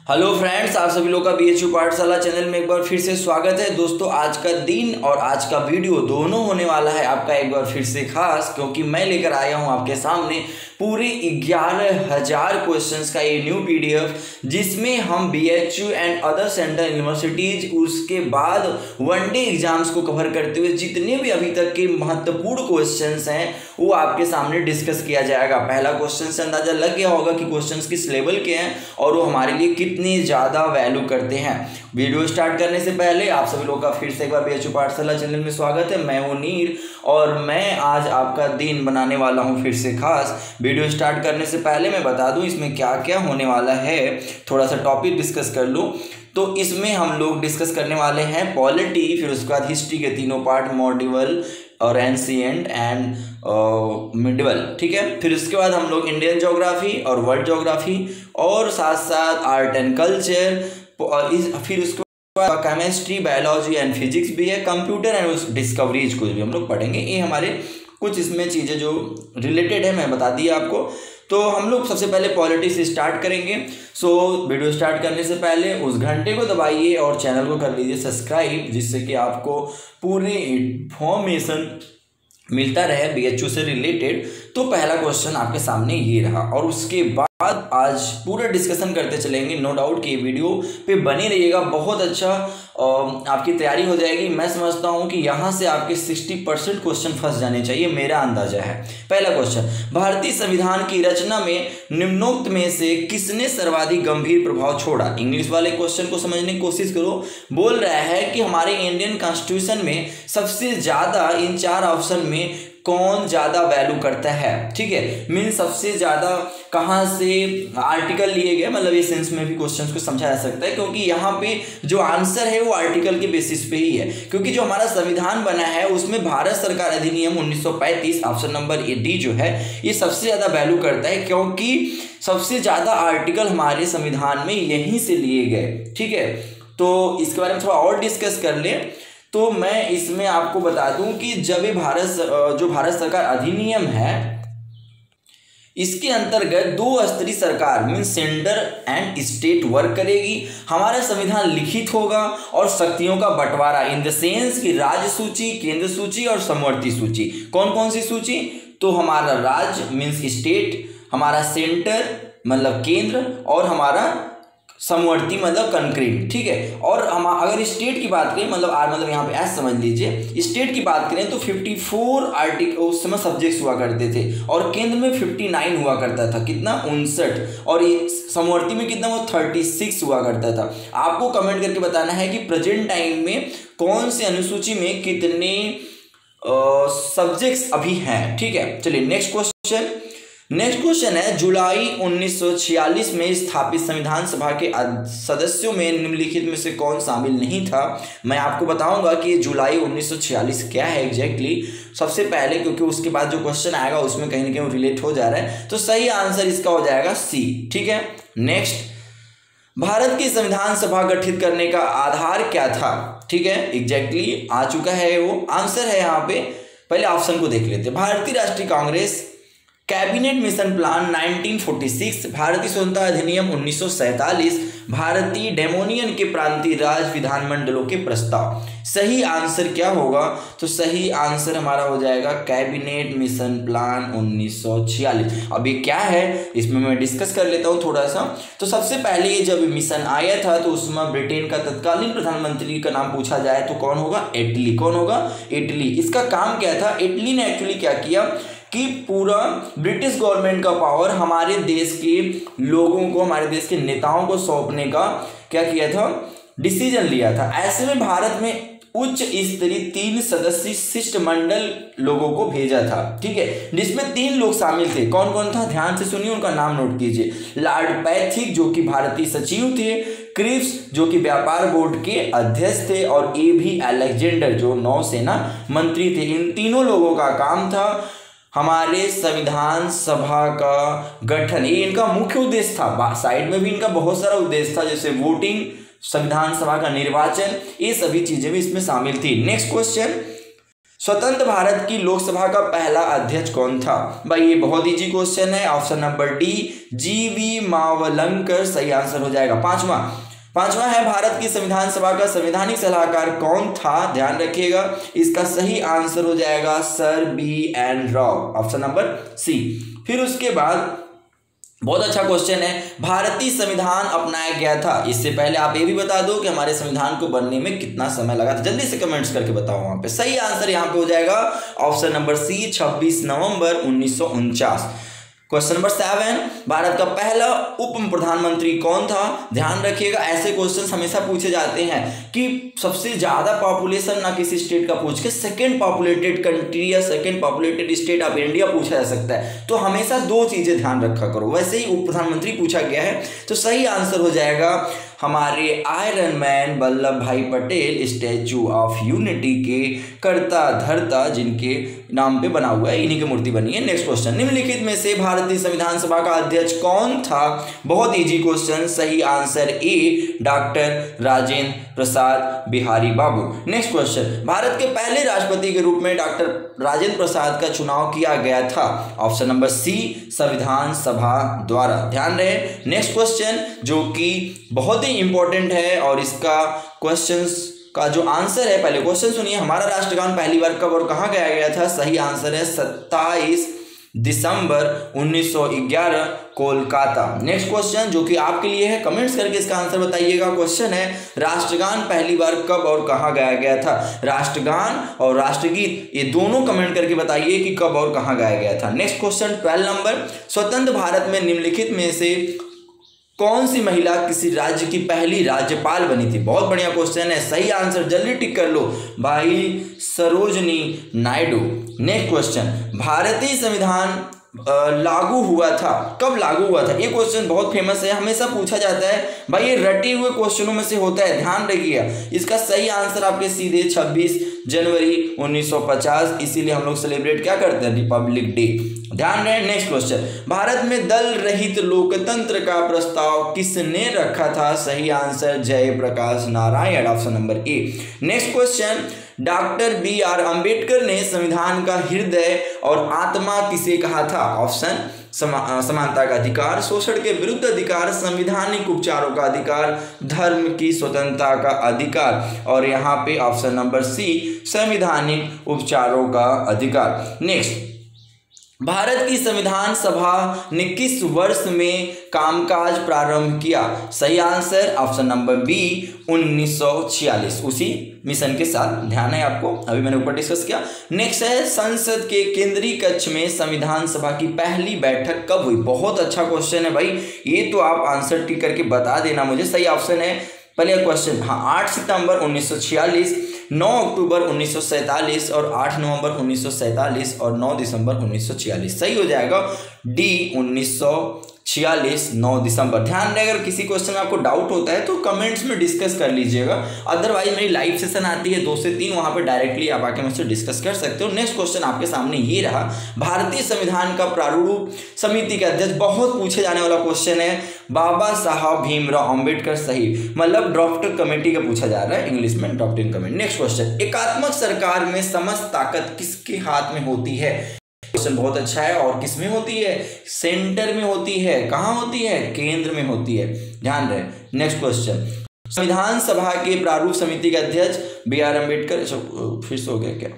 Hello friends, आप सभी लोग का बीएचयू पाठशाला चैनल में एक बार फिर से स्वागत है। दोस्तों, आज का दिन और आज का वीडियो दोनों होने वाला है आपका एक बार फिर से खास, क्योंकि मैं लेकर आया हूं आपके सामने पूरे 11,000 क्वेश्चंस का ये न्यू पीडीएफ, जिसमें हम BHU and other central universities उसके बाद वनडे एग्जाम्स को कवर करते हुए जितने भी अभी तक के महत्वपूर्ण क्वेश्चंस हैं वो आपके सामने डिस्कस किया जाएगा। पहला क्वेश्चन से अंदाजा लग गया होगा कि क्वेश्चंस किस लेवल के हैं और वो हमारे लिए कितनी ज़्यादा वैल्यू करते हैं। वीडियो स्टार्ट करने से पहले आप सभी लोगों का फिर से एक बार बीएचयू पाठशाला चैनल में स्वागत है। मैं हूं नीर और मैं आज आपका दिन बनाने वाला हूं फिर से खास। वीडियो स्टार्ट करने से पहले मैं बता दूं इसमें क्या क्या होने वाला है, थोड़ा सा टॉपिक डिस्कस कर लूं। तो इसमें हम लोग डिस्कस करने वाले हैं पॉलिटी, फिर उसके बाद हिस्ट्री के तीनों पार्ट, मॉड्यूल और एंशिएंट एंड मिडिवल, ठीक है। फिर उसके बाद हम लोग इंडियन ज्योग्राफी और वर्ल्ड ज्योग्राफी और साथ साथ आर्ट एंड कल्चर, और फिर उसके बाद केमिस्ट्री, बायोलॉजी एंड फिजिक्स भी है, कंप्यूटर एंड उस डिस्कवरीज को भी हम लोग पढ़ेंगे। ये हमारे कुछ इसमें चीज़ें जो रिलेटेड है मैं बता दी आपको। तो हम लोग सबसे पहले पॉलिटी से स्टार्ट करेंगे। वीडियो स्टार्ट करने से पहले उस घंटे को दबाइए और चैनल को कर लीजिए सब्सक्राइब, जिससे कि आपको पूरे इन्फॉर्मेशन मिलता रहे बीएचयू से रिलेटेड। तो पहला क्वेश्चन आपके सामने ये रहा और उसके बाद आज पूरा डिस्कशन करते चलेंगे। नो डाउट कि ये वीडियो पे बने रहिएगा, बहुत अच्छा आपकी तैयारी हो जाएगी। मैं समझता हूँ कि यहाँ से आपके 60% क्वेश्चन फंस जाने चाहिए, मेरा अंदाजा है। पहला क्वेश्चन, भारतीय संविधान की रचना में निम्नोक्त में से किसने सर्वाधिक गंभीर प्रभाव छोड़ा? इंग्लिश वाले क्वेश्चन को समझने की कोशिश करो। बोल रहा है कि हमारे इंडियन कॉन्स्टिट्यूशन में सबसे ज़्यादा इन 4 ऑप्शन में कौन ज़्यादा वैल्यू करता है, ठीक है। मीन सबसे ज़्यादा कहाँ से आर्टिकल लिए गए, मतलब ये सेंस में भी क्वेश्चंस को समझा जा सकता है, क्योंकि यहाँ पे जो आंसर है वो आर्टिकल के बेसिस पे ही है। क्योंकि जो हमारा संविधान बना है उसमें भारत सरकार अधिनियम 1935 ऑप्शन नंबर डी जो है ये सबसे ज़्यादा वैल्यू करता है, क्योंकि सबसे ज़्यादा आर्टिकल हमारे संविधान में यहीं से लिए गए, ठीक है। तो इसके बारे में थोड़ा और डिस्कस कर लें तो मैं इसमें आपको बता दूं कि जब ये भारत सरकार अधिनियम है, इसके अंतर्गत 2 स्तरीय सरकार mean centre and state work करेगी। हमारा संविधान लिखित होगा और शक्तियों का बंटवारा इन द सेंस की राज्य सूची, केंद्र सूची और समवर्ती सूची। कौन कौन सी सूची? तो हमारा राज्य मीन्स स्टेट, हमारा सेंटर मतलब केंद्र और हमारा समवर्ती मतलब कंक्रीट, ठीक है। और हम अगर स्टेट की बात करें मतलब मतलब यहाँ पे ऐसा समझ लीजिए, स्टेट की बात करें तो 54 आर्टिकल उस समय सब्जेक्ट्स हुआ करते थे और केंद्र में 59 हुआ करता था, कितना 59, और समवर्ती में कितना वो 36 हुआ करता था। आपको कमेंट करके बताना है कि प्रेजेंट टाइम में कौन से अनुसूची में कितने सब्जेक्ट्स अभी हैं, ठीक है। चलिए नेक्स्ट क्वेश्चन है, जुलाई 1946 में स्थापित संविधान सभा के सदस्यों में निम्नलिखित में से कौन शामिल नहीं था? मैं आपको बताऊंगा कि जुलाई 1946 क्या है एग्जैक्टली सबसे पहले, क्योंकि उसके बाद जो क्वेश्चन आएगा उसमें कहीं ना कहीं रिलेट हो जा रहा है। तो सही आंसर इसका हो जाएगा सी, ठीक है। नेक्स्ट, भारत की संविधान सभा गठित करने का आधार क्या था? ठीक है, एग्जैक्टली आ चुका है वो आंसर है यहाँ पे। पहले ऑप्शन को देख लेते हैं। भारतीय राष्ट्रीय कांग्रेस, कैबिनेट मिशन प्लान 1946, भारतीय स्वतंत्रता अधिनियम 1947, भारतीय डेमोनियन के प्रांतीय राज विधानमंडलों के प्रस्ताव। सही आंसर क्या होगा? तो सही आंसर हमारा हो जाएगा कैबिनेट मिशन प्लान 1946। अब ये क्या है इसमें मैं डिस्कस कर लेता हूँ थोड़ा सा। तो सबसे पहले ये जब मिशन आया था तो उसमें ब्रिटेन का तत्कालीन प्रधानमंत्री का नाम पूछा जाए तो कौन होगा? एटली। कौन होगा? एटली। इसका काम क्या था? एटली ने एक्चुअली क्या किया कि पूरा ब्रिटिश गवर्नमेंट का पावर हमारे देश के लोगों को, हमारे देश के नेताओं को सौंपने का क्या किया था? डिसीजन लिया था। ऐसे में भारत में उच्च स्तरीय 3 सदस्यीय शिष्टमंडल लोगों को भेजा था, ठीक है, जिसमें 3 लोग शामिल थे। कौन कौन था? ध्यान से सुनिए, उनका नाम नोट कीजिए। लॉर्ड पैथिक जो कि भारतीय सचिव थे, क्रिप्स जो कि व्यापार बोर्ड के अध्यक्ष थे, और A.V. अलेक्जेंडर जो नौसेना मंत्री थे। इन तीनों लोगों का काम था हमारे संविधान सभा का गठन। ये इनका मुख्य उद्देश्य था। साइड में भी इनका बहुत सारा उद्देश्य था, जैसे वोटिंग, संविधान सभा का निर्वाचन, ये सभी चीजें भी इसमें शामिल थी। नेक्स्ट क्वेश्चन, स्वतंत्र भारत की लोकसभा का पहला अध्यक्ष कौन था? भाई ये बहुत इजी क्वेश्चन है। ऑप्शन नंबर डी जीवी मावलंकर सही आंसर हो जाएगा। पांचवा है भारत की संविधान सभा का संवैधानिक सलाहकार कौन था? ध्यान रखिएगा, इसका सही आंसर हो जाएगा sir BN Rao, option number C. फिर उसके बाद बहुत अच्छा क्वेश्चन है, भारतीय संविधान अपनाया गया था। इससे पहले आप ये भी बता दो कि हमारे संविधान को बनने में कितना समय लगा था। जल्दी से कमेंट्स करके बताओ वहां पे। सही आंसर यहाँ पे हो जाएगा ऑप्शन नंबर सी 26 नवंबर 1949। क्वेश्चन नंबर 7, भारत का पहला उप प्रधानमंत्री कौन था? ध्यान रखिएगा, ऐसे क्वेश्चंस हमेशा पूछे जाते हैं कि सबसे ज्यादा पॉपुलेशन ना किसी स्टेट का पूछ के सेकंड पॉपुलेटेड कंट्री या second populated state of India पूछा जा सकता है। तो हमेशा दो चीजें ध्यान रखा करो। वैसे ही उप प्रधानमंत्री पूछा गया है, तो सही आंसर हो जाएगा हमारे आयरन मैन वल्लभ भाई पटेल स्टैचू ऑफ यूनिटी के कर्ता धर्ता जिनके नाम पे बना हुआ है, इन्हीं की मूर्ति बनी है। नेक्स्ट क्वेश्चन, निम्नलिखित में से भारतीय संविधान सभा का अध्यक्ष कौन था? बहुत इजी क्वेश्चन, सही answer A doctor Rajendra Prasad Bihari Babu. Next question, Bharat के पहले राष्ट्रपति के रूप में डॉक्टर राजेंद्र प्रसाद का चुनाव किया गया था। ऑप्शन नंबर सी संविधान सभा द्वारा। ध्यान रहे। नेक्स्ट क्वेश्चन जो कि बहुत ही इंपॉर्टेंट है और इसका क्वेश्चंस का जो आंसर है, पहले क्वेश्चन सुनिए, हमारा राष्ट्रगान पहली बार कब और कहां गाया गया था? सही आंसर है 27 दिसंबर 1911 कोलकाता। नेक्स्ट क्वेश्चन जो कि आपके लिए है, कमेंट्स करके इसका आंसर बताइएगा। क्वेश्चन है, राष्ट्रगान पहली बार कब और कहां गाया गया था? राष्ट्रगान और राष्ट्रगीत ये दोनों कमेंट करके बताइए कि कब और कहां गाया गया था। नेक्स्ट क्वेश्चन 12 नंबर, स्वतंत्र भारत में निम्नलिखित में से कौन सी महिला किसी राज्य की पहली राज्यपाल बनी थी? बहुत बढ़िया क्वेश्चन है, सही आंसर जल्दी टिक कर लो भाई, सरोजनी नायडू। नेक्स्ट क्वेश्चन, भारतीय संविधान लागू हुआ था, कब लागू हुआ था? ये क्वेश्चन बहुत फेमस है, हमेशा पूछा जाता है भाई, ये रटे हुए क्वेश्चनों में से होता है, ध्यान रखिएगा। इसका सही आंसर आपके सीधे 26 जनवरी 1950, इसीलिए हम लोग सेलिब्रेट क्या करते हैं? Republic day. ध्यान रहे। नेक्स्ट क्वेश्चन, भारत में दल रहित लोकतंत्र का प्रस्ताव किसने रखा था? सही answer Jayaprakash Narayan, option number A. Next question, doctor BR Ambedkar ने संविधान का हृदय और आत्मा किसे कहा था? ऑप्शन समानता का अधिकार, शोषण के विरुद्ध अधिकार, संविधानिक उपचारों का अधिकार, धर्म की स्वतंत्रता का अधिकार, और यहाँ पे ऑप्शन नंबर सी संविधानिक उपचारों का अधिकार। नेक्स्ट, भारत की संविधान सभा ने किस वर्ष में कामकाज प्रारंभ किया? सही आंसर ऑप्शन नंबर बी 1946, उसी मिशन के साथ। ध्यान है आपको, अभी मैंने ऊपर डिस्कस किया। नेक्स्ट है, संसद के केंद्रीय कक्ष में संविधान सभा की पहली बैठक कब हुई? बहुत अच्छा क्वेश्चन है भाई, ये तो आप आंसर टिक करके बता देना मुझे। सही ऑप्शन है पहले क्वेश्चन, हाँ 8 सितंबर 1946, 9 अक्टूबर 1947 और 8 नवंबर 1947 और 9 दिसंबर 1946। सही हो जाएगा डी 1946 9 दिसंबर। ध्यान रहे, अगर किसी क्वेश्चन में आपको डाउट होता है तो कमेंट्स में डिस्कस कर लीजिएगा, अदरवाइज मेरी लाइव सेशन आती है 2 से 3, वहां पे डायरेक्टली आप आके मुझसे डिस्कस कर सकते हो। नेक्स्ट क्वेश्चन आपके सामने ये रहा, भारतीय संविधान का प्रारूप समिति के अध्यक्ष, बहुत पूछे जाने वाला क्वेश्चन है, बाबा साहब भीमराव अम्बेडकर। सही, मतलब ड्राफ्टिंग कमेटी का पूछा जा रहा है, इंग्लिश में ड्राफ्टिंग कमेटी। नेक्स्ट क्वेश्चन, एकात्मक सरकार में समस्त ताकत किसके हाथ में होती है? क्वेश्चन बहुत अच्छा है, और किस में होती है? सेंटर में होती है। कहां होती है? केंद्र में होती है, ध्यान रहे। नेक्स्ट क्वेश्चन, संविधान सभा के प्रारूप समिति के अध्यक्ष BR अम्बेडकर। फिर से हो गया क्या?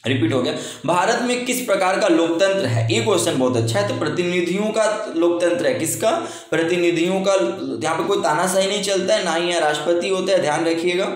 रिपीट हो गया। भारत में किस प्रकार का लोकतंत्र है? ये क्वेश्चन बहुत अच्छा है। तो प्रतिनिधियों का लोकतंत्र है। किसका? प्रतिनिधियों का। यहाँ पे कोई तानाशाही नहीं चलता है, ना ही यहाँ राष्ट्रपति होता है, ध्यान रखिएगा,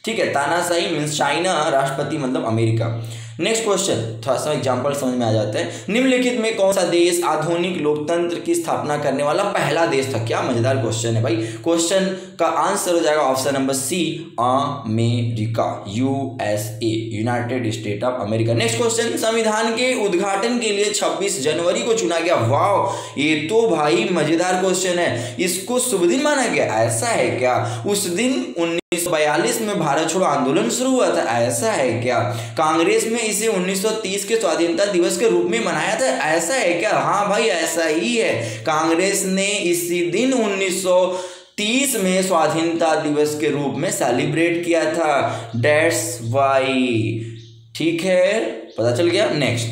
ठीक है। तानाशाही मीन्स चाइना, राष्ट्रपति मतलब अमेरिका। नेक्स्ट क्वेश्चन, थोड़ा सा एग्जांपल समझ में आ जाता है। निम्नलिखित में कौन सा देश आधुनिक लोकतंत्र की स्थापना करने वाला पहला देश था? क्या मजेदार क्वेश्चन है भाई। क्वेश्चन का आंसर हो जाएगा option number C America, USA, United State of America. Next question, संविधान के उद्घाटन के लिए 26 जनवरी को चुना गया। वाह, ये तो भाई मजेदार क्वेश्चन है। इसको शुभ दिन माना गया, ऐसा है क्या? उस दिन 1942 में भारत छोड़ो आंदोलन शुरू हुआ था, ऐसा है क्या? कांग्रेस में इसे 1930 के स्वाधीनता दिवस के रूप में मनाया था, ऐसा है क्या? हाँ भाई, ऐसा ही है। कांग्रेस ने इसी दिन 1930 में स्वाधीनता दिवस के रूप में सेलिब्रेट किया था। डेट्स वाई ठीक है, पता चल गया। नेक्स्ट,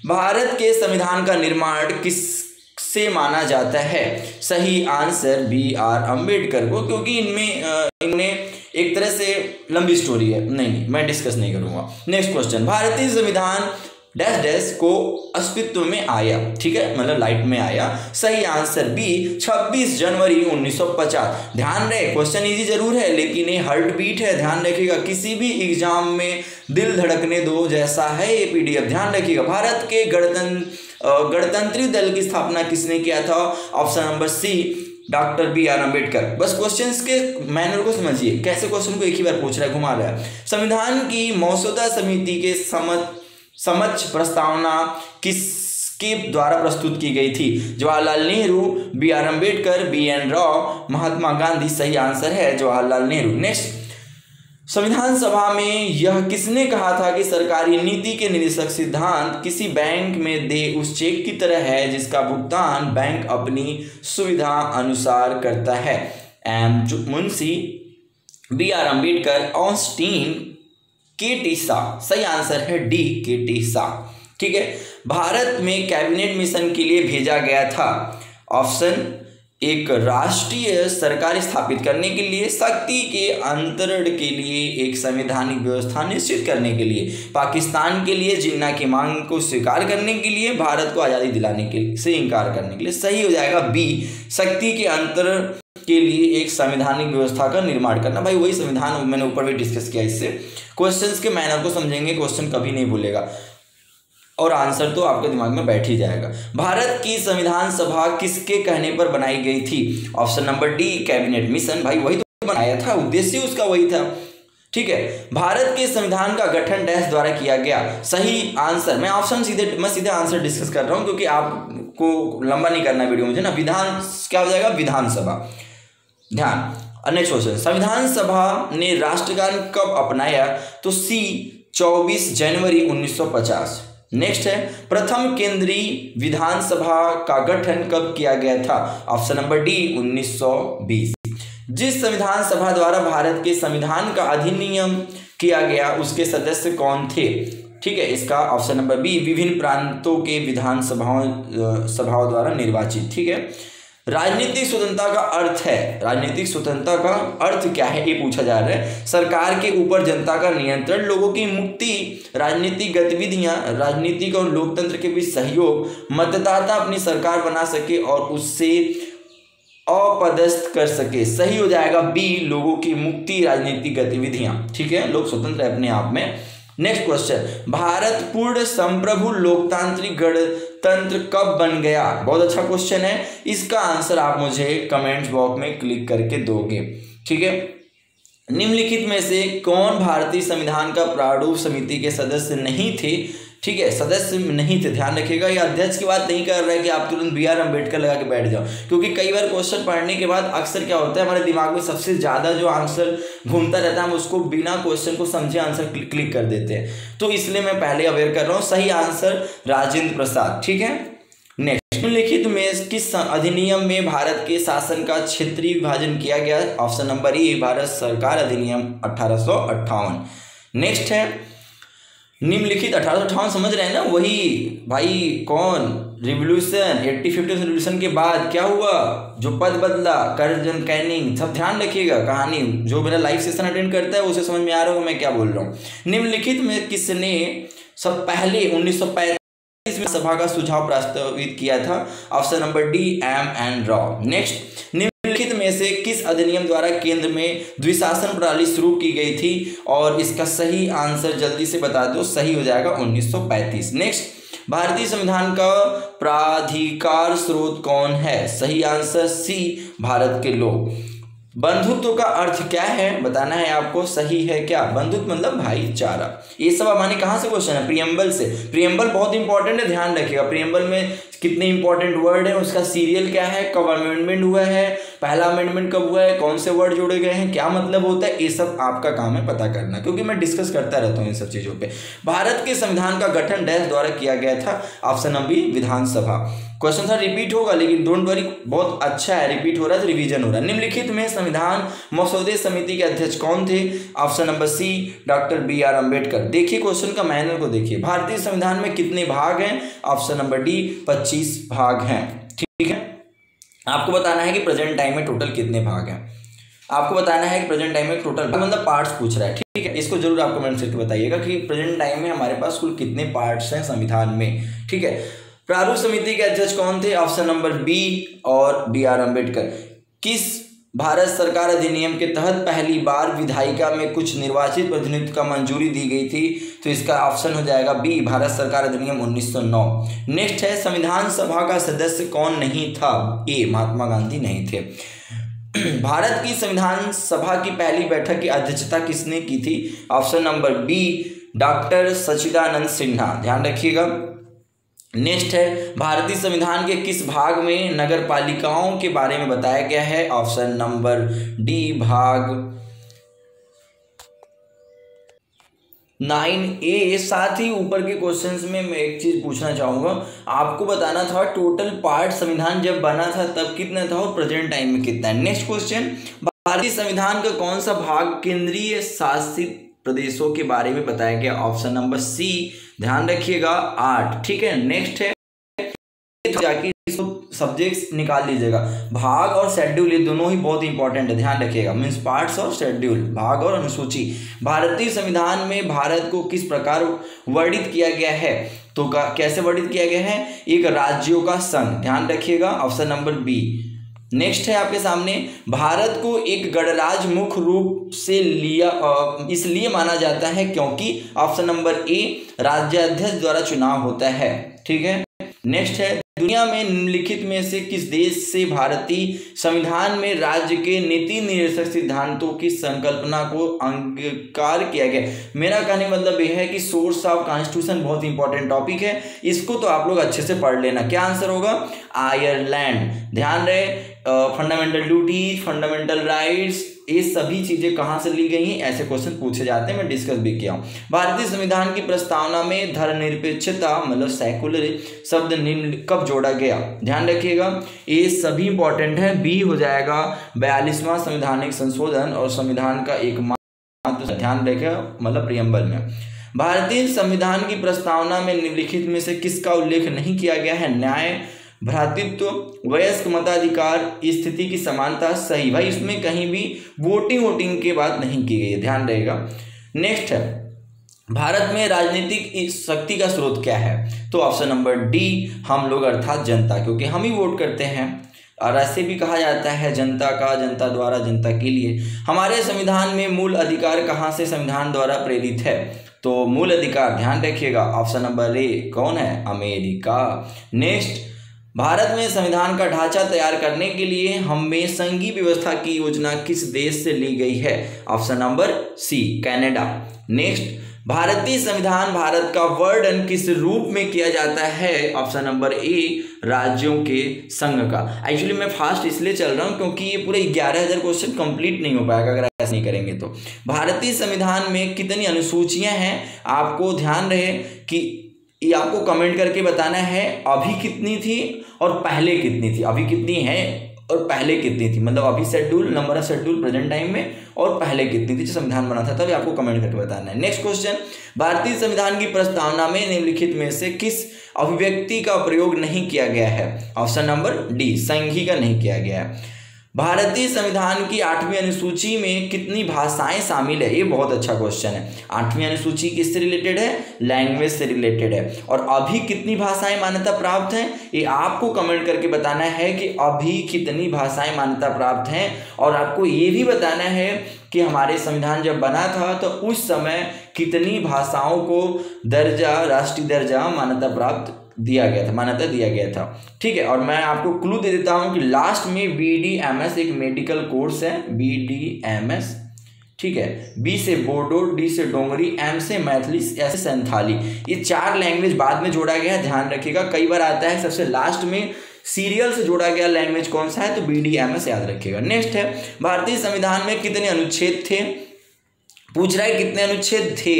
भारत के संविधान का निर्माण किससे माना जाता है? सही आंसर बी आर अम्बेडकर को, क्योंकि इनमें एक तरह से लंबी स्टोरी है, नहीं मैं डिस्कस नहीं करूंगा। नेक्स्ट क्वेश्चन, भारतीय संविधान डैश डैश को अस्तित्व में आया, ठीक है, मतलब लाइट में आया। सही आंसर बी 26 जनवरी 1950। ध्यान रहे, क्वेश्चन इजी जरूर है लेकिन ये हार्ट बीट है, ध्यान रखिएगा। किसी भी एग्जाम में दिल धड़कने दो जैसा है ये पीडीएफ, ध्यान रखिएगा। भारत के गणतंत्री दल की स्थापना किसने किया था? Option number C doctor B R Ambedkar. बस क्वेश्चंस के मैनर को समझिए, कैसे क्वेश्चन को एक ही बार पूछ रहा है, घुमा रहा है। संविधान की मसौदा समिति के समक्ष प्रस्तावना किसके द्वारा प्रस्तुत की गई थी? Jawaharlal Nehru, B R Ambedkar, B N Rao, Mahatma Gandhi. सही आंसर है जवाहरलाल नेहरू। नेक्स्ट, संविधान सभा में यह किसने कहा था कि सरकारी नीति के निर्देशक सिद्धांत किसी बैंक में दे उस चेक की तरह है जिसका भुगतान बैंक अपनी सुविधा अनुसार करता है? M Munshi, B R Ambedkar, Austin, K T Shah. सही आंसर है डी के टी शाह। ठीक है, भारत में कैबिनेट मिशन के लिए भेजा गया था। ऑप्शन एक राष्ट्रीय सरकार स्थापित करने के लिए, शक्ति के अंतरण के लिए, एक संवैधानिक व्यवस्था निश्चित करने के लिए, पाकिस्तान के लिए जिन्ना की मांग को स्वीकार करने के लिए, भारत को आज़ादी दिलाने के से इनकार करने के लिए। सही हो जाएगा बी, शक्ति के अंतरण के लिए एक संवैधानिक व्यवस्था का निर्माण करना। भाई वही संविधान मैंने ऊपर भी डिस्कस किया। इससे क्वेश्चंस के मैनर को समझेंगे, क्वेश्चन कभी नहीं भूलेगा और आंसर तो आपके दिमाग में बैठ ही जाएगा। भारत की संविधान सभा किसके कहने पर बनाई गई थी? Option number D cabinet mission. भाई वही तो बनाया था, उद्देश्य उसका वही था। ठीक है, भारत के संविधान का गठन डैश द्वारा किया गया। सही आंसर, मैं ऑप्शन सीधे आंसर डिस्कस कर रहा हूं क्योंकि आपको लंबा नहीं करना वीडियो मुझे ना। विधान क्या हो जाएगा? विधानसभा। ध्यान, नेक्स्ट क्वेश्चन, संविधान सभा ने राष्ट्रगान कब अपनाया? तो सी 24 जनवरी 1950। नेक्स्ट है, प्रथम केंद्रीय विधानसभा का गठन कब किया गया था? Option number D 1920। जिस संविधान सभा द्वारा भारत के संविधान का अधिनियम किया गया उसके सदस्य कौन थे? ठीक है, इसका ऑप्शन नंबर बी विभिन्न प्रांतों के विधान सभाओं द्वारा निर्वाचित। ठीक है, राजनीतिक स्वतंत्रता का अर्थ है, राजनीतिक स्वतंत्रता का अर्थ क्या है ये पूछा जा रहा है। सरकार के ऊपर जनता का नियंत्रण, लोगों की मुक्ति, राजनीतिक गतिविधियां, राजनीतिक और लोकतंत्र के बीच सहयोग, मतदाता अपनी सरकार बना सके और उससे अपदस्थ कर सके। सही हो जाएगा बी लोगों की मुक्ति, राजनीतिक गतिविधियां। ठीक है, लोग स्वतंत्र है अपने आप में। नेक्स्ट क्वेश्चन, भारत पूर्ण संप्रभु लोकतांत्रिक गणतंत्र कब बन गया? बहुत अच्छा क्वेश्चन है, इसका आंसर आप मुझे कमेंट्स बॉक्स में क्लिक करके दोगे। ठीक है, निम्नलिखित में से कौन भारतीय संविधान का प्रारूप समिति के सदस्य नहीं थे? ठीक है, सदस्य नहीं थे, ध्यान रखिएगा। ये अध्यक्ष की बात नहीं कर रहा है कि आप तुरंत बी आर अम्बेडकर लगा के बैठ जाओ, क्योंकि कई बार क्वेश्चन पढ़ने के बाद अक्सर क्या होता है हमारे दिमाग में सबसे ज़्यादा जो आंसर घूमता रहता है हम उसको बिना क्वेश्चन को समझे आंसर क्लिक कर देते हैं, तो इसलिए मैं पहले अवेयर कर रहा हूँ। सही आंसर राजेंद्र प्रसाद। ठीक है, नेक्स्ट, निम्नलिखित में किस अधिनियम में भारत के शासन का क्षेत्रीय विभाजन किया गया? ऑप्शन नंबर ए भारत सरकार अधिनियम 1858। नेक्स्ट है, निम्नलिखित 1858 समझ रहे हैं ना, वही भाई कौन रिवोल्यूशन 1850 रिवोल्यूशन के बाद क्या हुआ, जो पद बदला, कर्जन कैनिंग, सब ध्यान रखिएगा। कहानी जो मेरा लाइव सेशन अटेंड करता है उसे समझ में आ रहा होगा मैं क्या बोल रहा हूँ। निम्नलिखित में किसने सब पहले 1935 में सभा का सुझाव प्रस्तावित किया था? Option number D M N Rao. Next, निम्नलिखित में से किस अधिनियम द्वारा केंद्र में द्विशासन प्रणाली शुरू की गई थी? और इसका सही आंसर जल्दी से बता दो। सही हो जाएगा 1935। नेक्स्ट, भारतीय संविधान का प्राधिकार स्रोत कौन है? सही आंसर सी भारत के लोग। बंधुत्व का अर्थ क्या है बताना है आपको। सही है क्या? बंधुत्व मतलब भाईचारा। ये सब हमारे कहाँ से क्वेश्चन है? प्रियम्बल से। प्रियम्बल बहुत इंपॉर्टेंट है, ध्यान रखिएगा। प्रियम्बल में कितने इंपॉर्टेंट वर्ड है, उसका सीरियल क्या है, कब अमेंडमेंट हुआ है, पहला अमेंडमेंट कब हुआ है, कौन से वर्ड जोड़े गए हैं, क्या मतलब होता है, ये सब आपका काम है पता करना, क्योंकि मैं डिस्कस करता रहता हूँ इन सब चीज़ों पे। भारत के संविधान का गठन डैश द्वारा किया गया था, ऑप्शन नंबर बी विधानसभा। क्वेश्चन था रिपीट होगा, लेकिन डोंट वरी, बहुत अच्छा है, रिपीट हो रहा है तो रिवीजन हो रहा है। निम्नलिखित में संविधान मसौदे समिति के अध्यक्ष कौन थे, option number C doctor B R Ambedkar. देखिए क्वेश्चन का मैनुअल को देखिए, भारतीय संविधान में कितने भाग हैं, ऑप्शन नंबर डी 25 भाग हैं। ठीक है, आपको बताना है कि प्रेजेंट टाइम में टोटल कितने भाग हैं, आपको बताना है कि प्रेजेंट टाइम में टोटल मतलब पार्ट्स पूछ रहा है। ठीक है, इसको जरूर आपको कमेंट करके बताइएगा कि प्रेजेंट टाइम में हमारे पास कुल कितने पार्ट्स हैं संविधान में। ठीक है, प्रारूप समिति के अध्यक्ष कौन थे, ऑप्शन नंबर बी और बी आर अम्बेडकर। किस भारत सरकार अधिनियम के तहत पहली बार विधायिका में कुछ निर्वाचित प्रतिनिधित्व का मंजूरी दी गई थी, तो इसका ऑप्शन हो जाएगा बी भारत सरकार अधिनियम 1909। नेक्स्ट है संविधान सभा का सदस्य कौन नहीं था, ए महात्मा गांधी नहीं थे। भारत की संविधान सभा की पहली बैठक की अध्यक्षता किसने की थी, ऑप्शन नंबर बी डॉक्टर सच्चिदानंद सिन्हा, ध्यान रखिएगा। नेक्स्ट है भारतीय संविधान के किस भाग में नगर पालिकाओं के बारे में बताया गया है, ऑप्शन नंबर डी भाग 9A। साथ ही ऊपर के क्वेश्चंस में मैं एक चीज पूछना चाहूंगा, आपको बताना था टोटल पार्ट संविधान जब बना था तब कितना था और प्रेजेंट टाइम में कितना है। नेक्स्ट क्वेश्चन, भारतीय संविधान का कौन सा भाग केंद्रीय शासित प्रदेशों के बारे में बताया गया, ऑप्शन नंबर सी, ध्यान रखिएगा 8। ठीक है, नेक्स्ट है जाके इसको सब्जेक्ट्स निकाल लीजिएगा, भाग और शेड्यूल ये दोनों ही बहुत इंपॉर्टेंट है, ध्यान रखिएगा, मीन्स पार्ट्स और शेड्यूल, भाग और अनुसूची। भारतीय संविधान में भारत को किस प्रकार वर्णित किया गया है, तो कैसे वर्णित किया गया है, एक राज्यों का संघ, ध्यान रखिएगा, ऑप्शन नंबर बी। नेक्स्ट है आपके सामने, भारत को एक गणराज्य मुख्य रूप से इसलिए माना जाता है क्योंकि, ऑप्शन नंबर ए राज्याध्यक्ष द्वारा चुनाव होता है। ठीक है, नेक्स्ट है दुनिया में निम्नलिखित में से किस देश से भारतीय संविधान में राज्य के नीति निर्देशक सिद्धांतों की संकल्पना को अंगीकार किया गया। मेरा कहने का मतलब यह है कि सोर्स ऑफ कॉन्स्टिट्यूशन बहुत इंपॉर्टेंट टॉपिक है, इसको तो आप लोग अच्छे से पढ़ लेना। क्या आंसर होगा, आयरलैंड, ध्यान रहे। फंडामेंटल ड्यूटीज, फंडामेंटल राइट्स, ये सभी चीजें कहाँ से ली गई हैं, ऐसे क्वेश्चन पूछे जाते हैं, मैं डिस्कस भी किया हूँ। भारतीय संविधान की प्रस्तावना में धर्मनिरपेक्षता मतलब सेकुलर शब्द निम्न कब जोड़ा गया, ध्यान रखिएगा, ये सभी इंपॉर्टेंट है। बी हो जाएगा 42वां संवैधानिक संशोधन और संविधान का एकमात्र, ध्यान रखिएगा, मतलब प्रियम्बल में। भारतीय संविधान की प्रस्तावना में निम्नलिखित में से किसका उल्लेख नहीं किया गया है, न्याय, भ्रातृत्व, वयस्क मताधिकार, स्थिति की समानता, सही। भाई इसमें कहीं भी वोटिंग की बात नहीं की गई है, ध्यान रहेगा। नेक्स्ट है भारत में राजनीतिक शक्ति का स्रोत क्या है, तो ऑप्शन नंबर डी हम लोग अर्थात जनता, क्योंकि हम ही वोट करते हैं और ऐसे भी कहा जाता है जनता का, जनता द्वारा, जनता के लिए। हमारे संविधान में मूल अधिकार कहाँ से संविधान द्वारा प्रेरित है, तो मूल अधिकार ध्यान रखिएगा, ऑप्शन नंबर ए कौन है, अमेरिका। नेक्स्ट, भारत में संविधान का ढांचा तैयार करने के लिए हमें संघीय व्यवस्था की योजना किस देश से ली गई है, option number C Canada. Next, भारतीय संविधान भारत का वर्णन किस रूप में किया जाता है, ऑप्शन नंबर ए राज्यों के संघ का। एक्चुअली मैं फास्ट इसलिए चल रहा हूं क्योंकि ये पूरे 11,000 क्वेश्चन कंप्लीट नहीं हो पाएगा अगर ऐसा नहीं करेंगे तो। भारतीय संविधान में कितनी अनुसूचियां हैं, आपको ध्यान रहे कि ये आपको कमेंट करके बताना है, अभी कितनी थी और पहले कितनी थी, अभी कितनी है और पहले कितनी थी, मतलब अभी schedule, number of schedule present time में, और पहले कितनी थी जो संविधान बना था, तभी आपको कमेंट करके बताना है। नेक्स्ट क्वेश्चन, भारतीय संविधान की प्रस्तावना में निम्नलिखित में से किस अभिव्यक्ति का प्रयोग नहीं किया गया है, ऑप्शन नंबर डी संघी का नहीं किया गया है। भारतीय संविधान की 8वीं अनुसूची में कितनी भाषाएं शामिल है, ये बहुत अच्छा क्वेश्चन है। 8वीं अनुसूची किससे रिलेटेड है, लैंग्वेज से रिलेटेड है। और अभी कितनी भाषाएं मान्यता प्राप्त हैं, ये आपको कमेंट करके बताना है कि अभी कितनी भाषाएं मान्यता प्राप्त हैं। और आपको ये भी बताना है कि हमारे संविधान जब बना था तो उस समय कितनी भाषाओं को दर्जा, राष्ट्रीय दर्जा मान्यता प्राप्त दिया गया था, मान्यता दिया गया था। ठीक है, और मैं आपको क्लू दे देता हूं कि लास्ट में BDMS एक मेडिकल कोर्स है, BDMS, ठीक है, बी से बोडो, डी से डोंगरी, एम से मैथिली, एस से संथाली, ये 4 लैंग्वेज बाद में जोड़ा गया है, ध्यान रखिएगा। कई बार आता है सबसे लास्ट में सीरियल से जोड़ा गया लैंग्वेज कौन सा है, तो BDMS याद रखिएगा। नेक्स्ट है भारतीय संविधान में कितने अनुच्छेद थे, पूछ रहा है कितने अनुच्छेद थे,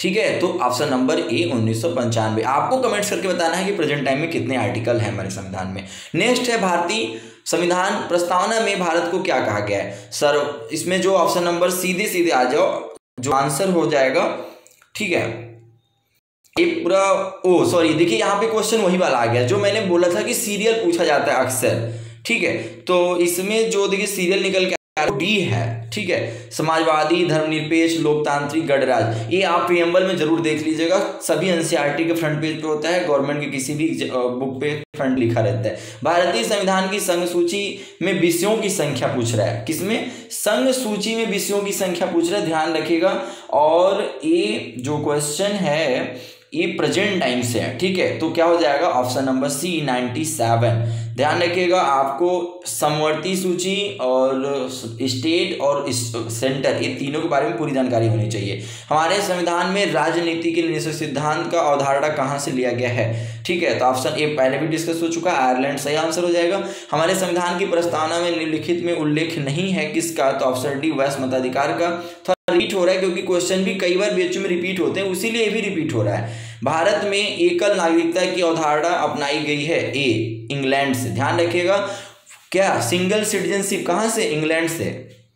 ठीक है, तो ऑप्शन नंबर ए 1995। आपको कमेंट्स करके बताना है कि प्रेजेंट टाइम में कितने आर्टिकल हैं हमारे संविधान में। नेक्स्ट है भारतीय संविधान प्रस्तावना में भारत को क्या कहा गया है। सर इसमें जो ऑप्शन नंबर सीधे सीधे आ जाओ, जो आंसर हो जाएगा, ठीक है, एक पूरा सॉरी देखिए यहाँ पे क्वेश्चन वही वाला आ गया जो मैंने बोला था कि सीरियल पूछा जाता है अक्सर, ठीक है, तो इसमें जो देखिए सीरियल निकल के डी है, ठीक है, समाजवादी, धर्मनिरपेक्ष, लोकतांत्रिक, गणराज्य। ये आप प्रीएम्बल में जरूर देख लीजिएगा, सभी एनसीईआरटी के फ्रंट पेज पे होता है, गवर्नमेंट के किसी भी बुक पे फ्रंट लिखा रहता है। भारतीय संविधान की संघ सूची में विषयों की संख्या पूछ रहा है, किसमें, संघ सूची में विषयों की संख्या पूछ रहा है, ध्यान रखिएगा। और ये जो क्वेश्चन है ये प्रेजेंट टाइम से है, ठीक है, तो क्या हो जाएगा ऑप्शन नंबर सी 97। ध्यान रखिएगा, आपको समवर्ती सूची और स्टेट और सेंटर, ये तीनों के बारे में पूरी जानकारी होनी चाहिए। हमारे संविधान में राजनीति के निश्चित सिद्धांत का अवधारणा कहाँ से लिया गया है, ठीक है, तो ऑप्शन ए पहले भी डिस्कस हो चुका है, आयरलैंड सही आंसर हो जाएगा। हमारे संविधान की प्रस्तावना में निम्नलिखित में उल्लेख नहीं है किसका, तो ऑप्शन डी वैश्य मताधिकार का। रिपीट हो रहा है क्योंकि क्वेश्चन भी कई बार बीएचयू में रिपीट होते हैं, उसीलिए ये भी रिपीट हो रहा है। भारत में एकल नागरिकता की अवधारणा अपनाई गई है, ए इंग्लैंड से, ध्यान रखिएगा, क्या सिंगल सिटीजनशिप कहाँ से, इंग्लैंड से।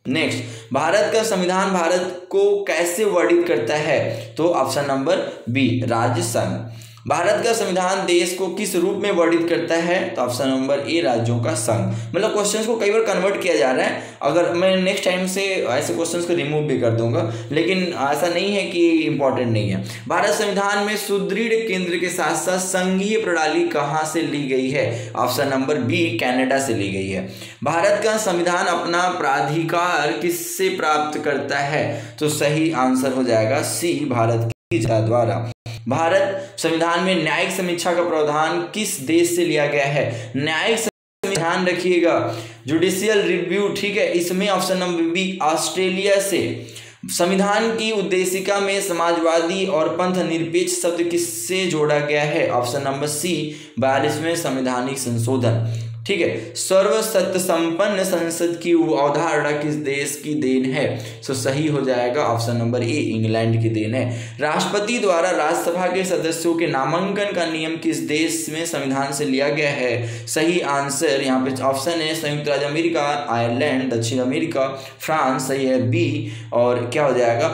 नेक्स्ट, भारत का संविधान भारत को कैसे वर्णित करता है, तो ऑप्शन नंबर बी राज्य संघ। भारत का संविधान देश को किस रूप में वर्णित करता है, तो ऑप्शन नंबर ए राज्यों का संघ। मतलब क्वेश्चंस को कई बार कन्वर्ट किया जा रहा है, अगर मैं नेक्स्ट टाइम से ऐसे क्वेश्चंस को रिमूव भी कर दूंगा, लेकिन ऐसा नहीं है कि इंपॉर्टेंट नहीं है। भारत संविधान में सुदृढ़ केंद्र के साथ साथ संघीय प्रणाली कहाँ से ली गई है, ऑप्शन नंबर बी कनाडा से ली गई है। भारत का संविधान अपना प्राधिकार किससे प्राप्त करता है, तो सही आंसर हो जाएगा सी भारत की जनता द्वारा। भारत संविधान में न्यायिक समीक्षा का प्रावधान किस देश से लिया गया है, न्यायिक समीक्षा, ध्यान रखिएगा, जुडिशियल रिव्यू, ठीक है, इसमें ऑप्शन नंबर बी ऑस्ट्रेलिया से। संविधान की उद्देशिका में समाजवादी और पंथ निरपेक्ष शब्द किससे जोड़ा गया है, ऑप्शन नंबर सी 42वें संवैधानिक संशोधन, ठीक है। सर्वसत्ता संपन्न संसद की अवधारणा किस देश की देन है, तो सही हो जाएगा ऑप्शन नंबर ए इंग्लैंड की देन है। राष्ट्रपति द्वारा राज्यसभा के सदस्यों के नामांकन का नियम किस देश में संविधान से लिया गया है, सही आंसर यहाँ पे ऑप्शन है संयुक्त राज्य अमेरिका, आयरलैंड, दक्षिण अमेरिका, फ्रांस, सही है बी, और क्या हो जाएगा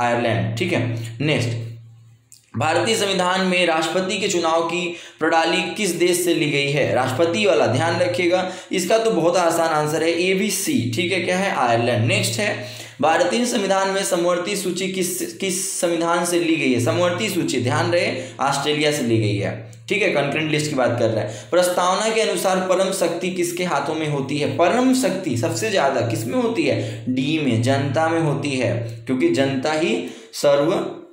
आयरलैंड, ठीक है। नेक्स्ट, भारतीय संविधान में राष्ट्रपति के चुनाव की प्रणाली किस देश से ली गई है, राष्ट्रपति वाला, ध्यान रखिएगा, इसका तो बहुत आसान आंसर है ए बी सी, ठीक है, क्या है आयरलैंड। नेक्स्ट है भारतीय संविधान में समवर्ती सूची किस संविधान से ली गई है, समवर्ती सूची ध्यान रहे ऑस्ट्रेलिया से ली गई है, ठीक है, कंकरेंट लिस्ट की बात कर रहा है। प्रस्तावना के अनुसार परम शक्ति किसके हाथों में होती है, परम शक्ति सबसे ज्यादा किस में होती है, डी में, जनता में होती है, क्योंकि जनता ही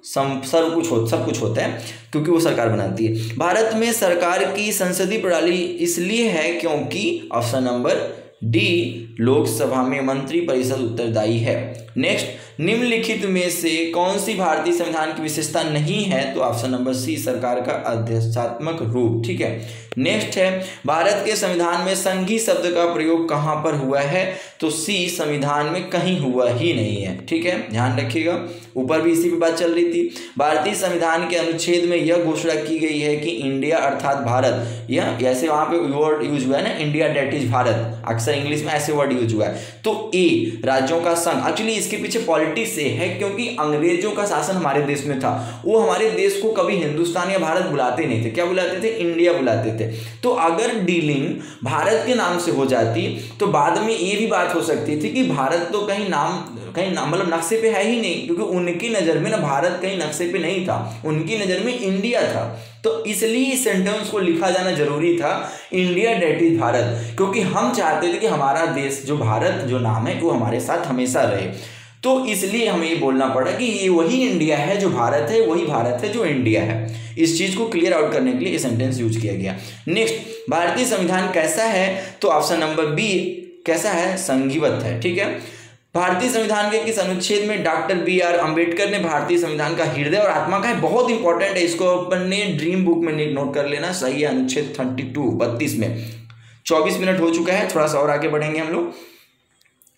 सब कुछ होता है, क्योंकि वो सरकार बनाती है। भारत में सरकार की संसदीय प्रणाली इसलिए है क्योंकि ऑप्शन नंबर डी लोकसभा में मंत्री परिषद उत्तरदायी है। नेक्स्ट, निम्नलिखित में से कौन सी भारतीय संविधान की विशेषता नहीं है, तो ऑप्शन नंबर सी सरकार का अध्यक्षात्मक रूप, ठीक है। नेक्स्ट है भारत के संविधान में संघी शब्द का प्रयोग कहां पर हुआ है, तो सी संविधान में कहीं हुआ ही नहीं है, ठीक है, ध्यान रखिएगा, ऊपर भी इसी पे बात चल रही थी। भारतीय संविधान के अनुच्छेद में यह घोषणा की गई है कि इंडिया अर्थात भारत, यह ऐसे वहां पे वर्ड यूज हुआ है ना, इंडिया डेट इज भारत, अक्सर इंग्लिश में ऐसे वर्ड यूज हुआ है। तो ए राज्यों का संघ, एक्चुअली इसके पीछे पॉलिटिक्स ये है क्योंकि अंग्रेजों का शासन हमारे देश में था, वो हमारे देश को कभी हिंदुस्तान या भारत बुलाते नहीं थे, क्या बुलाते थे, इंडिया बुलाते थे। तो अगर डीलिंग भारत के नाम से हो जाती तो बाद में ये भी बात हो सकती थी कि भारत तो कहीं नाम मतलब नक्शे पे है ही नहीं, क्योंकि उनकी नज़र में ना भारत कहीं नक्शे पे नहीं था, उनकी नज़र में इंडिया था। तो इसलिए इस सेंटेंस को लिखा जाना जरूरी था, इंडिया डेट इज भारत, क्योंकि हम चाहते थे कि हमारा देश जो भारत जो नाम है वो हमारे साथ हमेशा रहे। तो इसलिए हमें ये बोलना पड़ा कि ये वही इंडिया है जो भारत है, वही भारत है जो इंडिया है। इस चीज़ को क्लियर आउट करने के लिए ये सेंटेंस यूज किया गया। नेक्स्ट, भारतीय संविधान कैसा है, तो ऑप्शन नंबर बी कैसा है, संघीबद्ध है, ठीक है। भारतीय संविधान के किस अनुच्छेद में डॉक्टर BR अम्बेडकर ने भारतीय संविधान का हृदय और आत्मा का है? बहुत इंपॉर्टेंट है, इसको अपन ने ड्रीम बुक में नोट कर लेना। सही है, अनुच्छेद 32 में। 24 मिनट हो चुका है, थोड़ा सा और आगे बढ़ेंगे हम लोग।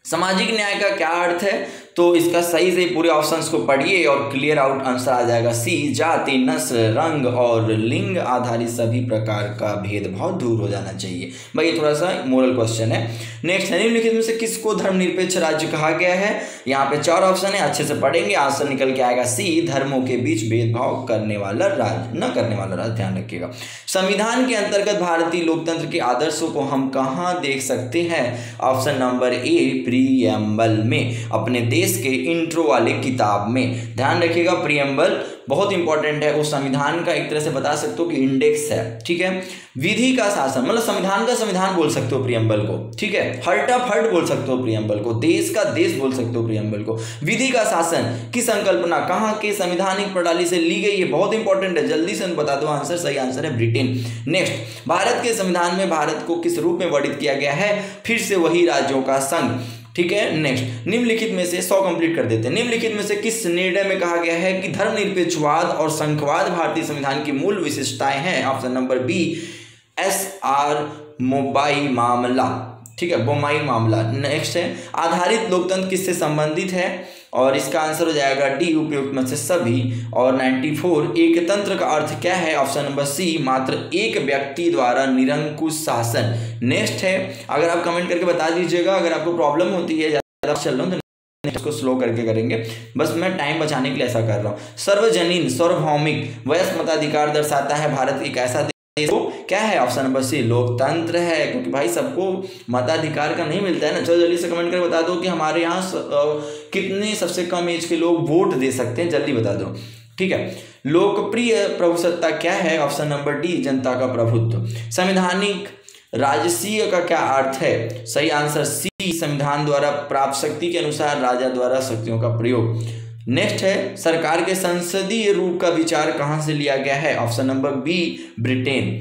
सामाजिक न्याय का क्या अर्थ है? तो इसका सही से पूरे ऑप्शंस को पढ़िए और क्लियर आउट आंसर आ जाएगा सी। जाति, नस्ल, रंग और लिंग आधारित सभी प्रकार का भेदभाव दूर हो जाना चाहिए। भाई ये थोड़ा सा मोरल क्वेश्चन है। नेक्स्ट है, निम्नलिखित में से किसको धर्मनिरपेक्ष राज्य कहा गया है? यहाँ पे 4 ऑप्शन है, अच्छे से पढ़ेंगे, आंसर निकल के आएगा सी। धर्मों के बीच भेदभाव करने वाला राज्य, न करने वाला राज्य, ध्यान रखिएगा। संविधान के अंतर्गत भारतीय लोकतंत्र के आदर्शों को हम कहाँ देख सकते हैं? ऑप्शन नंबर ए, प्रीएम्बल में, अपने देश के इंट्रो वाले किताब में। ध्यान रखिएगा, प्रीएम्बल बहुत इंपॉर्टेंट है, उस संविधान का एक तरह से बता सकते हो कि इंडेक्स है, ठीक है। विधि का शासन, मतलब संविधान का संविधान बोल सकते हो प्रीएम्बल को, ठीक है। हर्ट ऑफ हर्ट बोल सकते हो प्रीएम्बल को, देश का देश बोल सकते हो प्रीएम्बल को। विधि का शासन की संकल्पना कहाँ के संवैधानिक प्रणाली से ली गई है? बहुत इंपॉर्टेंट है, जल्दी से बता दो आंसर। सही आंसर है ब्रिटेन। नेक्स्ट, भारत के संविधान में भारत को किस रूप में वर्णित किया गया है? फिर से वही राज्यों का संघ, ठीक है। नेक्स्ट, निम्नलिखित में से 100 कंप्लीट कर देते हैं। निम्नलिखित में से किस निर्णय में कहा गया है कि धर्मनिरपेक्षवाद और संघवाद भारतीय संविधान की मूल विशेषताएं हैं? ऑप्शन नंबर बी, SR मोबाई मामला, ठीक है, बोमाई मामला। नेक्स्ट है, आधारित लोकतंत्र किससे संबंधित है? और इसका आंसर हो जाएगा डी, उपयुक्त में से सभी। और 94, एकतंत्र का अर्थ क्या है? ऑप्शन नंबर सी, मात्र एक व्यक्ति द्वारा निरंकुश शासन। नेक्स्ट है, अगर आप कमेंट करके बता दीजिएगा, अगर आपको प्रॉब्लम होती है ज़्यादा चल रहा हूँ तो इसको स्लो करके करेंगे, बस मैं टाइम बचाने के लिए ऐसा कर रहा हूँ। सार्वजनीन सार्वभौमिक वयस्क मताधिकार दर्शाता है भारत एक ऐसा देश, तो क्या है? ऑप्शन नंबर सी, लोकतंत्र है, क्योंकि भाई सबको मताधिकार का नहीं मिलता है ना। चलो जल्दी से कमेंट करके बता दो कि हमारे यहाँ कितने सबसे कम एज के लोग वोट दे सकते हैं, जल्दी बता दो, ठीक है। लोकप्रिय प्रभुसत्ता क्या है? ऑप्शन नंबर डी, जनता का प्रभुत्व। संवैधानिक राजसीय का क्या अर्थ है? सही आंसर सी, संविधान द्वारा प्राप्त शक्ति के अनुसार राजा द्वारा शक्तियों का प्रयोग। नेक्स्ट है, सरकार के संसदीय रूप का विचार कहाँ से लिया गया है? Option number B, Britain.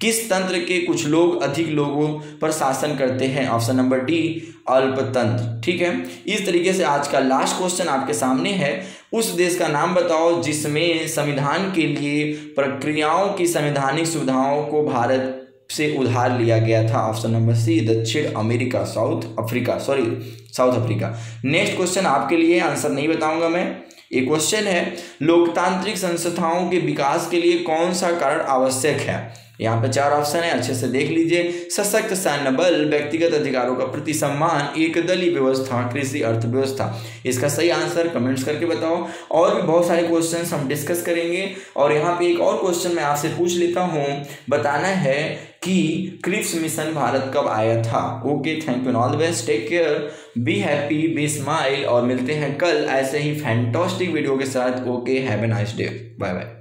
किस तंत्र के कुछ लोग अधिक लोगों पर शासन करते हैं? ऑप्शन नंबर डी, अल्पतंत्र, ठीक है। इस तरीके से आज का लास्ट क्वेश्चन आपके सामने है। उस देश का नाम बताओ जिसमें संविधान के लिए प्रक्रियाओं की संवैधानिक सुविधाओं को भारत से उधार लिया गया था। ऑप्शन नंबर सी, दक्षिण America, south Africa. Next question आपके लिए, आंसर नहीं बताऊंगा मैं। एक क्वेश्चन है, लोकतांत्रिक संस्थाओं के विकास के लिए कौन सा कारण आवश्यक है? यहाँ पे 4 ऑप्शन है, अच्छे से देख लीजिए। सशक्त सैन्य बल, व्यक्तिगत अधिकारों का प्रति सम्मान, एकदलीय व्यवस्था, कृषि अर्थव्यवस्था। इसका सही आंसर कमेंट्स करके बताओ। और भी बहुत सारे क्वेश्चंस हम डिस्कस करेंगे। और यहाँ पे एक और क्वेश्चन मैं आपसे पूछ लेता हूँ, बताना है कि क्रिप्स मिशन भारत कब आया था? Okay, thank you, all the best, take care, be happy, be smile, और मिलते हैं कल ऐसे ही फैंटास्टिक वीडियो के साथ। Okay, have a nice day, bye bye.